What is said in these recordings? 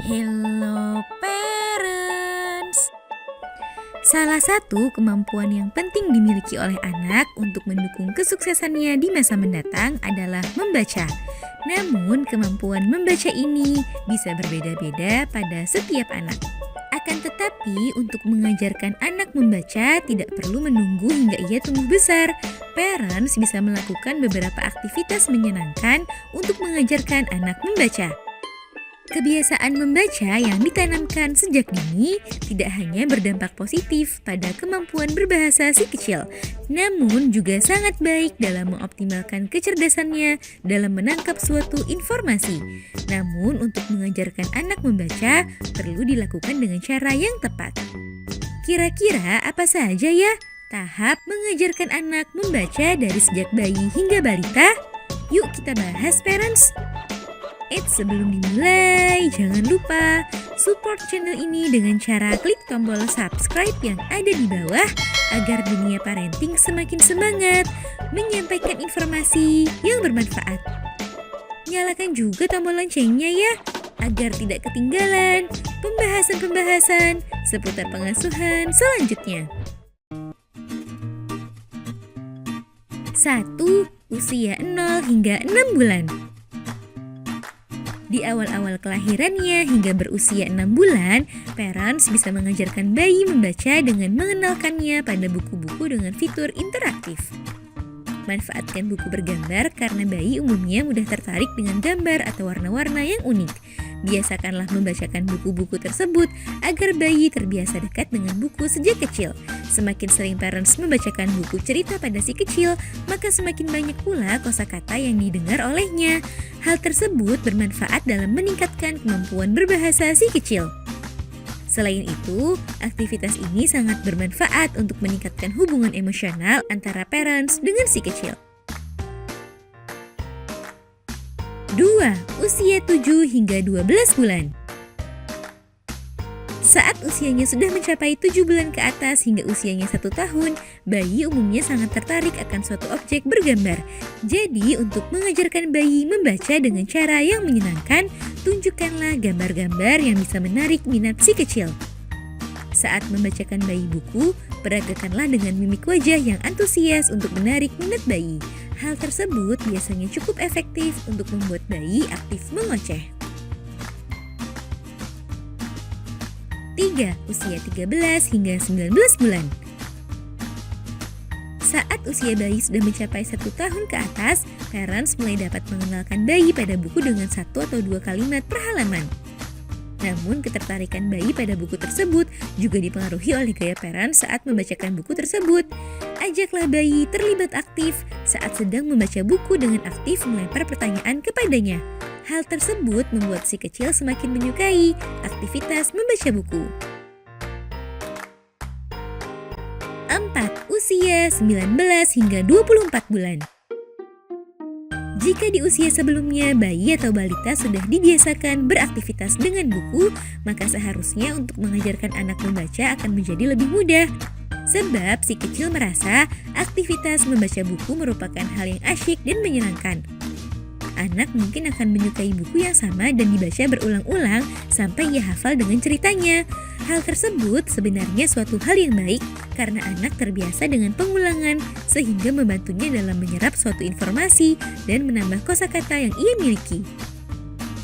Hello parents. Salah satu kemampuan yang penting dimiliki oleh anak untuk mendukung kesuksesannya di masa mendatang adalah membaca. Namun, kemampuan membaca ini bisa berbeda-beda pada setiap anak. Akan tetapi, untuk mengajarkan anak membaca tidak perlu menunggu hingga ia tumbuh besar. Parents bisa melakukan beberapa aktivitas menyenangkan untuk mengajarkan anak membaca. Kebiasaan membaca yang ditanamkan sejak dini tidak hanya berdampak positif pada kemampuan berbahasa si kecil, namun juga sangat baik dalam mengoptimalkan kecerdasannya dalam menangkap suatu informasi. Namun, untuk mengajarkan anak membaca perlu dilakukan dengan cara yang tepat. Kira-kira apa saja ya tahap mengajarkan anak membaca dari sejak bayi hingga balita? Yuk kita bahas, parents! Sebelum dimulai, jangan lupa support channel ini dengan cara klik tombol subscribe yang ada di bawah agar dunia parenting semakin semangat menyampaikan informasi yang bermanfaat. Nyalakan juga tombol loncengnya ya, agar tidak ketinggalan pembahasan-pembahasan seputar pengasuhan selanjutnya. 1. Usia 0 hingga 6 bulan. Di awal-awal kelahirannya hingga berusia 6 bulan, parents bisa mengajarkan bayi membaca dengan mengenalkannya pada buku-buku dengan fitur interaktif. Manfaatkan buku bergambar karena bayi umumnya mudah tertarik dengan gambar atau warna-warna yang unik. Biasakanlah membacakan buku-buku tersebut agar bayi terbiasa dekat dengan buku sejak kecil. Semakin sering parents membacakan buku cerita pada si kecil, maka semakin banyak pula kosakata yang didengar olehnya. Hal tersebut bermanfaat dalam meningkatkan kemampuan berbahasa si kecil. Selain itu, aktivitas ini sangat bermanfaat untuk meningkatkan hubungan emosional antara parents dengan si kecil. 2. Usia 7 hingga 12 bulan. Saat usianya sudah mencapai 7 bulan ke atas hingga usianya 1 tahun, bayi umumnya sangat tertarik akan suatu objek bergambar. Jadi, untuk mengajarkan bayi membaca dengan cara yang menyenangkan, tunjukkanlah gambar-gambar yang bisa menarik minat si kecil. Saat membacakan bayi buku, peragakanlah dengan mimik wajah yang antusias untuk menarik minat bayi. Hal tersebut biasanya cukup efektif untuk membuat bayi aktif mengoceh. 3. Usia 13 hingga 19 bulan. Saat usia bayi sudah mencapai 1 tahun ke atas, parents mulai dapat mengenalkan bayi pada buku dengan 1 atau 2 kalimat per halaman. Namun, ketertarikan bayi pada buku tersebut juga dipengaruhi oleh gaya parents saat membacakan buku tersebut. Ajaklah bayi terlibat aktif saat sedang membaca buku dengan aktif melempar pertanyaan kepadanya. Hal tersebut membuat si kecil semakin menyukai aktivitas membaca buku. 4. Usia 19 hingga 24 bulan. Jika di usia sebelumnya bayi atau balita sudah dibiasakan beraktivitas dengan buku, maka seharusnya untuk mengajarkan anak membaca akan menjadi lebih mudah. Sebab si kecil merasa aktivitas membaca buku merupakan hal yang asyik dan menyenangkan. Anak mungkin akan menyukai buku yang sama dan dibaca berulang-ulang sampai ia hafal dengan ceritanya. Hal tersebut sebenarnya suatu hal yang baik karena anak terbiasa dengan pengulangan sehingga membantunya dalam menyerap suatu informasi dan menambah kosakata yang ia miliki.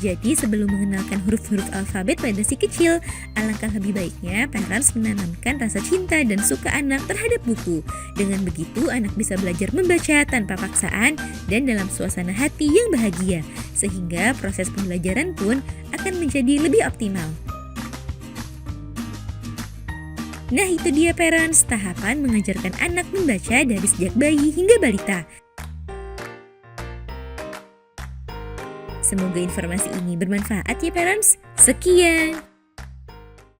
Jadi sebelum mengenalkan huruf-huruf alfabet pada si kecil, alangkah lebih baiknya parents menanamkan rasa cinta dan suka anak terhadap buku. Dengan begitu anak bisa belajar membaca tanpa paksaan dan dalam suasana hati yang bahagia, sehingga proses pembelajaran pun akan menjadi lebih optimal. Nah, itu dia parents, tahapan mengajarkan anak membaca dari sejak bayi hingga balita. Semoga informasi ini bermanfaat ya parents. Sekian.